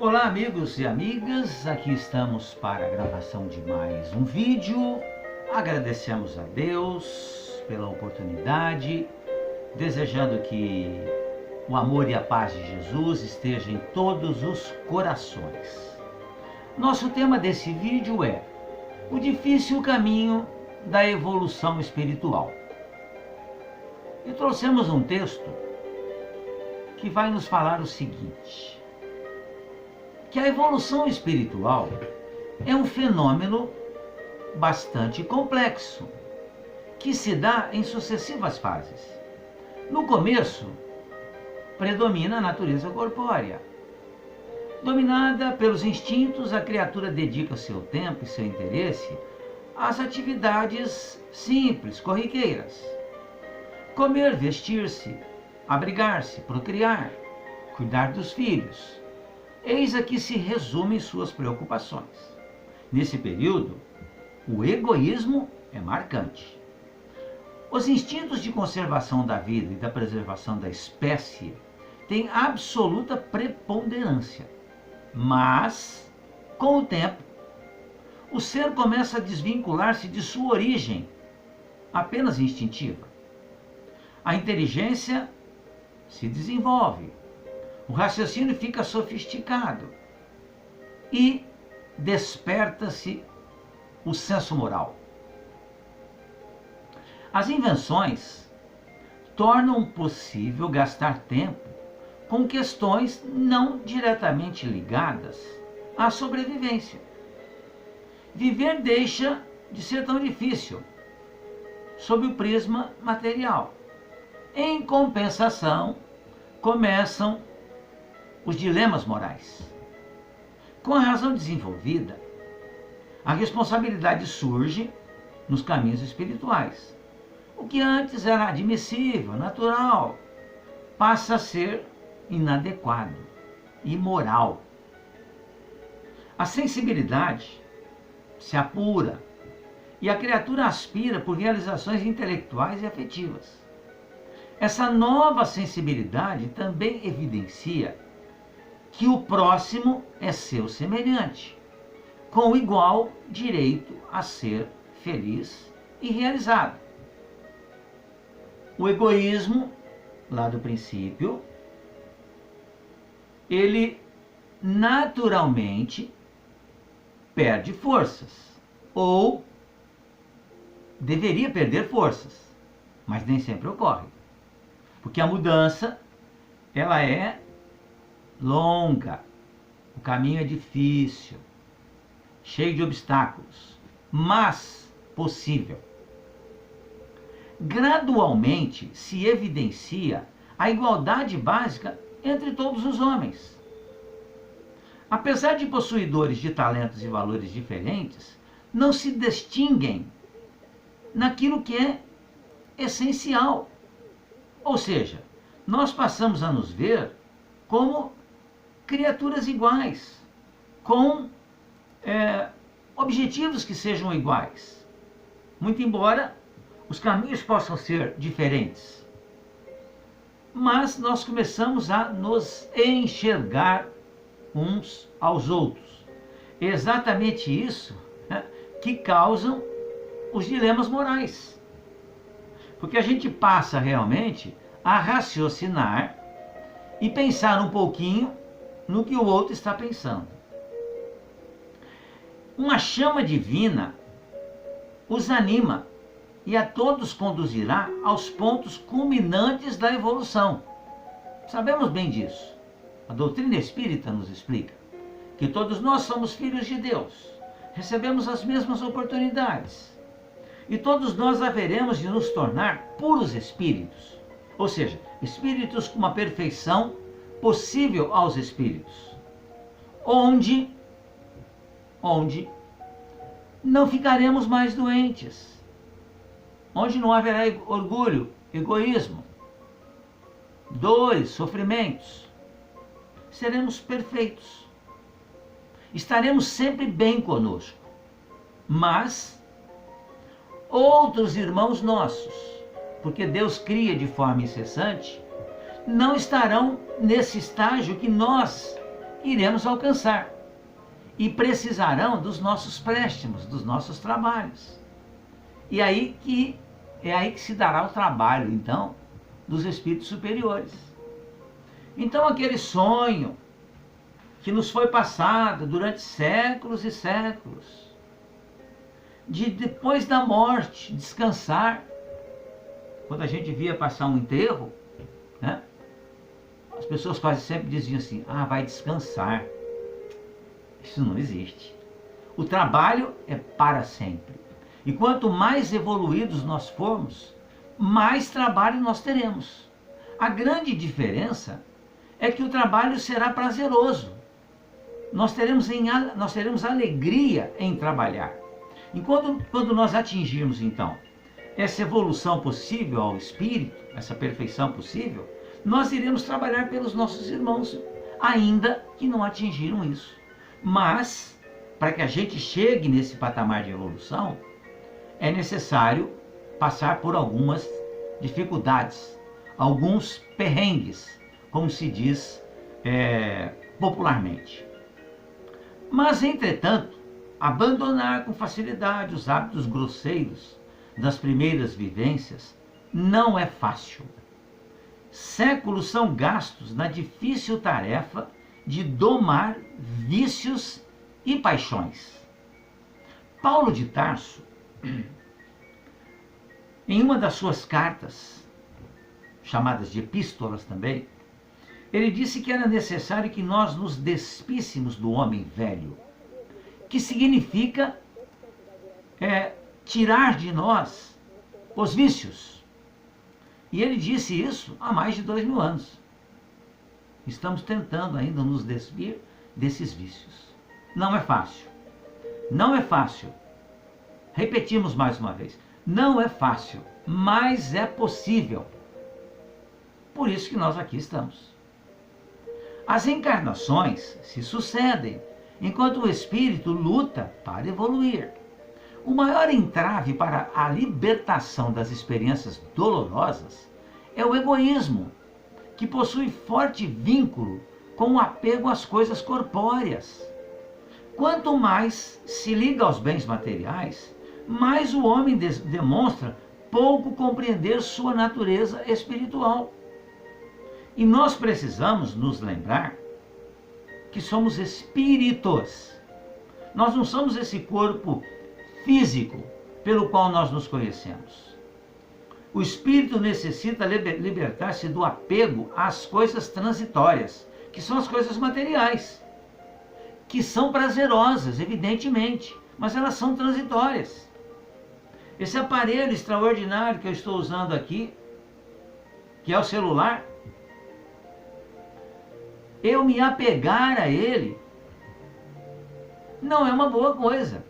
Olá amigos e amigas, aqui estamos para a gravação de mais um vídeo. Agradecemos a Deus pela oportunidade, desejando que o amor e a paz de Jesus estejam em todos os corações. Nosso tema desse vídeo é o difícil caminho da evolução espiritual. E trouxemos um texto que vai nos falar o seguinte: que a evolução espiritual é um fenômeno bastante complexo, que se dá em sucessivas fases. No começo, predomina a natureza corpórea. Dominada pelos instintos, a criatura dedica seu tempo e seu interesse às atividades simples, corriqueiras. Comer, vestir-se, abrigar-se, procriar, cuidar dos filhos. Eis a que se resumem suas preocupações. Nesse período, o egoísmo é marcante. Os instintos de conservação da vida e da preservação da espécie têm absoluta preponderância. Mas, com o tempo, o ser começa a desvincular-se de sua origem, apenas instintiva. A inteligência se desenvolve. O raciocínio fica sofisticado e desperta-se o senso moral. As invenções tornam possível gastar tempo com questões não diretamente ligadas à sobrevivência. Viver deixa de ser tão difícil sob o prisma material. Em compensação, começam os dilemas morais. Com a razão desenvolvida, a responsabilidade surge nos caminhos espirituais. O que antes era admissível, natural, passa a ser inadequado, imoral. A sensibilidade se apura e a criatura aspira por realizações intelectuais e afetivas. Essa nova sensibilidade também evidencia que o próximo é seu semelhante, com igual direito a ser feliz e realizado. O egoísmo, lá do princípio, ele naturalmente perde forças, ou deveria perder forças, mas nem sempre ocorre, porque a mudança, ela é longa, o caminho é difícil, cheio de obstáculos, mas possível. Gradualmente se evidencia a igualdade básica entre todos os homens. Apesar de possuidores de talentos e valores diferentes, não se distinguem naquilo que é essencial. Ou seja, nós passamos a nos ver como criaturas iguais, com objetivos que sejam iguais, muito embora os caminhos possam ser diferentes. Mas nós começamos a nos enxergar uns aos outros. É exatamente isso que causam os dilemas morais. Porque a gente passa realmente a raciocinar e pensar um pouquinho no que o outro está pensando. Uma chama divina os anima e a todos conduzirá aos pontos culminantes da evolução. Sabemos bem disso. A doutrina espírita nos explica que todos nós somos filhos de Deus, recebemos as mesmas oportunidades e todos nós haveremos de nos tornar puros espíritos, ou seja, espíritos com uma perfeição possível aos espíritos, onde não ficaremos mais doentes, onde não haverá orgulho, egoísmo, dores, sofrimentos. Seremos perfeitos, estaremos sempre bem conosco, mas outros irmãos nossos, porque Deus cria de forma incessante, não estarão nesse estágio que nós iremos alcançar. E precisarão dos nossos préstimos, dos nossos trabalhos. E aí que é aí que se dará o trabalho, então, dos espíritos superiores. Então, aquele sonho que nos foi passado durante séculos e séculos, de depois da morte descansar, quando a gente via passar um enterro, né, as pessoas quase sempre diziam assim: ah, vai descansar. Isso não existe. O trabalho é para sempre. E quanto mais evoluídos nós formos, mais trabalho nós teremos. A grande diferença é que o trabalho será prazeroso. Nós teremos alegria em trabalhar. Enquanto quando nós atingirmos, então, essa evolução possível ao espírito, essa perfeição possível, nós iremos trabalhar pelos nossos irmãos, ainda que não atingiram isso. Mas, para que a gente chegue nesse patamar de evolução, é necessário passar por algumas dificuldades, alguns perrengues, como se diz popularmente. Mas, entretanto, abandonar com facilidade os hábitos grosseiros das primeiras vivências não é fácil. Séculos são gastos na difícil tarefa de domar vícios e paixões. Paulo de Tarso, em uma das suas cartas, chamadas de epístolas também, ele disse que era necessário que nós nos despíssemos do homem velho, que significa tirar de nós os vícios. E ele disse isso há mais de 2000 anos. Estamos tentando ainda nos despir desses vícios. Não é fácil. Não é fácil. Repetimos mais uma vez. Não é fácil, mas é possível. Por isso que nós aqui estamos. As encarnações se sucedem, enquanto o espírito luta para evoluir. O maior entrave para a libertação das experiências dolorosas é o egoísmo, que possui forte vínculo com o apego às coisas corpóreas. Quanto mais se liga aos bens materiais, mais o homem demonstra pouco compreender sua natureza espiritual. E nós precisamos nos lembrar que somos espíritos. Nós não somos esse corpo físico pelo qual nós nos conhecemos. O espírito necessita libertar-se do apego às coisas transitórias, que são as coisas materiais, que são prazerosas, evidentemente, mas elas são transitórias. Esse aparelho extraordinário que eu estou usando aqui, que é o celular, eu me apegar a ele não é uma boa coisa,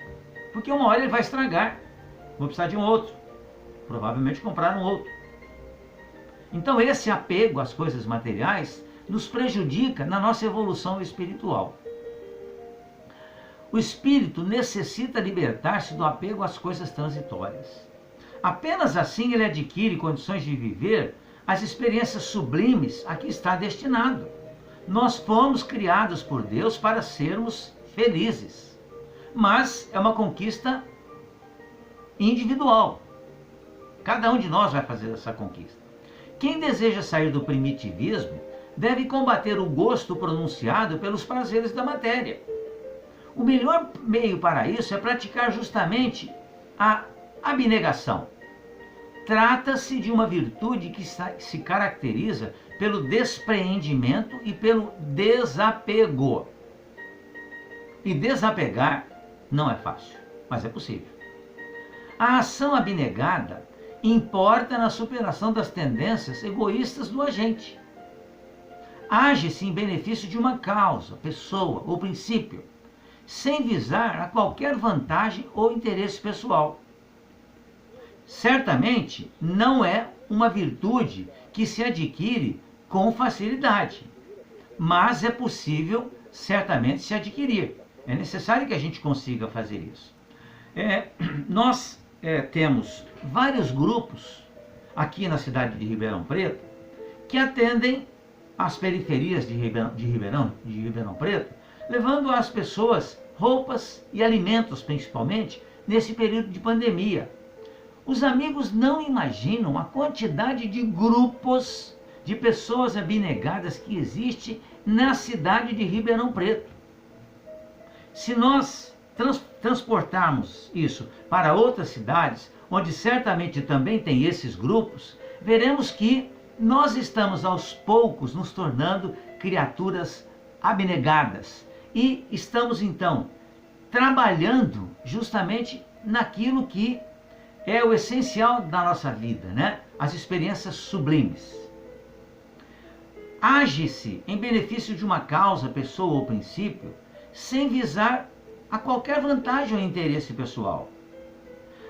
porque uma hora ele vai estragar, vou precisar de um outro, provavelmente comprar um outro. Então esse apego às coisas materiais nos prejudica na nossa evolução espiritual. O espírito necessita libertar-se do apego às coisas transitórias. Apenas assim ele adquire condições de viver as experiências sublimes a que está destinado. Nós fomos criados por Deus para sermos felizes, mas é uma conquista individual. Cada um de nós vai fazer essa conquista. Quem deseja sair do primitivismo deve combater o gosto pronunciado pelos prazeres da matéria. O melhor meio para isso é praticar justamente a abnegação. Trata-se de uma virtude que se caracteriza pelo despreendimento e pelo desapego. E desapegar não é fácil, mas é possível. A ação abnegada importa na superação das tendências egoístas do agente. Age-se em benefício de uma causa, pessoa ou princípio, sem visar a qualquer vantagem ou interesse pessoal. Certamente não é uma virtude que se adquire com facilidade, mas é possível certamente se adquirir. É necessário que a gente consiga fazer isso. Nós temos vários grupos aqui na cidade de Ribeirão Preto que atendem às periferias de Ribeirão Preto, levando às pessoas roupas e alimentos, principalmente nesse período de pandemia. Os amigos não imaginam a quantidade de grupos de pessoas abnegadas que existe na cidade de Ribeirão Preto. Se nós transportarmos isso para outras cidades, onde certamente também tem esses grupos, veremos que nós estamos aos poucos nos tornando criaturas abnegadas e estamos então trabalhando justamente naquilo que é o essencial da nossa vida, né? As experiências sublimes. Age-se em benefício de uma causa, pessoa ou princípio, sem visar a qualquer vantagem ou interesse pessoal.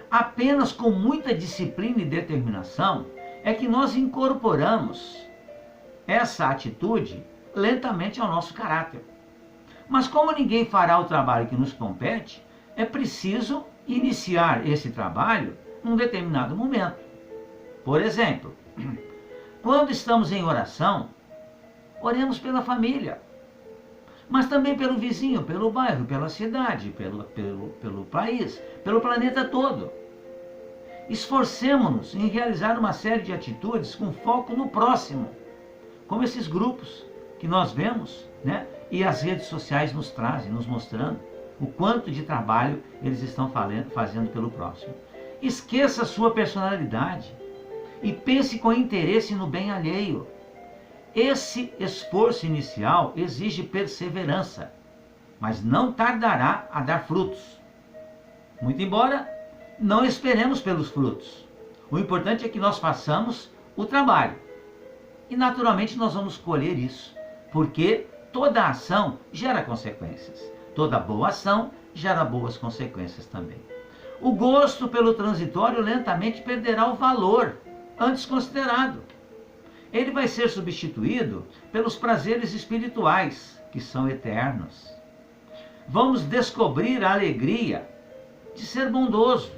Apenas com muita disciplina e determinação é que nós incorporamos essa atitude lentamente ao nosso caráter. Mas como ninguém fará o trabalho que nos compete, é preciso iniciar esse trabalho num determinado momento. Por exemplo, quando estamos em oração, oremos pela família, mas também pelo vizinho, pelo bairro, pela cidade, pelo país, pelo planeta todo. Esforcemo-nos em realizar uma série de atitudes com foco no próximo, como esses grupos que nós vemos, né? E as redes sociais nos trazem, nos mostrando o quanto de trabalho eles estão fazendo pelo próximo. Esqueça a sua personalidade e pense com interesse no bem alheio. Esse esforço inicial exige perseverança, mas não tardará a dar frutos. Muito embora não esperemos pelos frutos. O importante é que nós façamos o trabalho. E naturalmente nós vamos colher isso, porque toda ação gera consequências. Toda boa ação gera boas consequências também. O gosto pelo transitório lentamente perderá o valor antes considerado. Ele vai ser substituído pelos prazeres espirituais, que são eternos. Vamos descobrir a alegria de ser bondoso,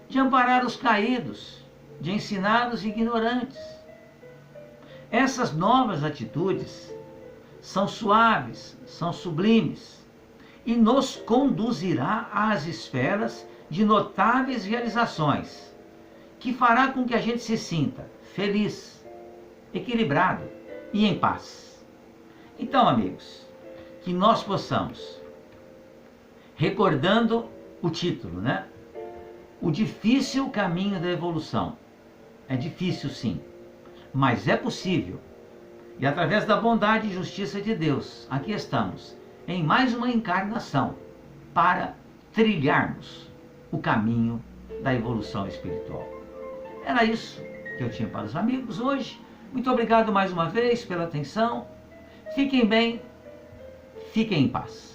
de amparar os caídos, de ensinar os ignorantes. Essas novas atitudes são suaves, são sublimes e nos conduzirá às esferas de notáveis realizações, que fará com que a gente se sinta feliz, equilibrado e em paz. Então, amigos, que nós possamos, recordando o título, né? O difícil caminho da evolução. É difícil, sim, mas é possível. E através da bondade e justiça de Deus, aqui estamos, em mais uma encarnação, para trilharmos o caminho da evolução espiritual. Era isso que eu tinha para os amigos hoje. Muito obrigado mais uma vez pela atenção. Fiquem bem, fiquem em paz.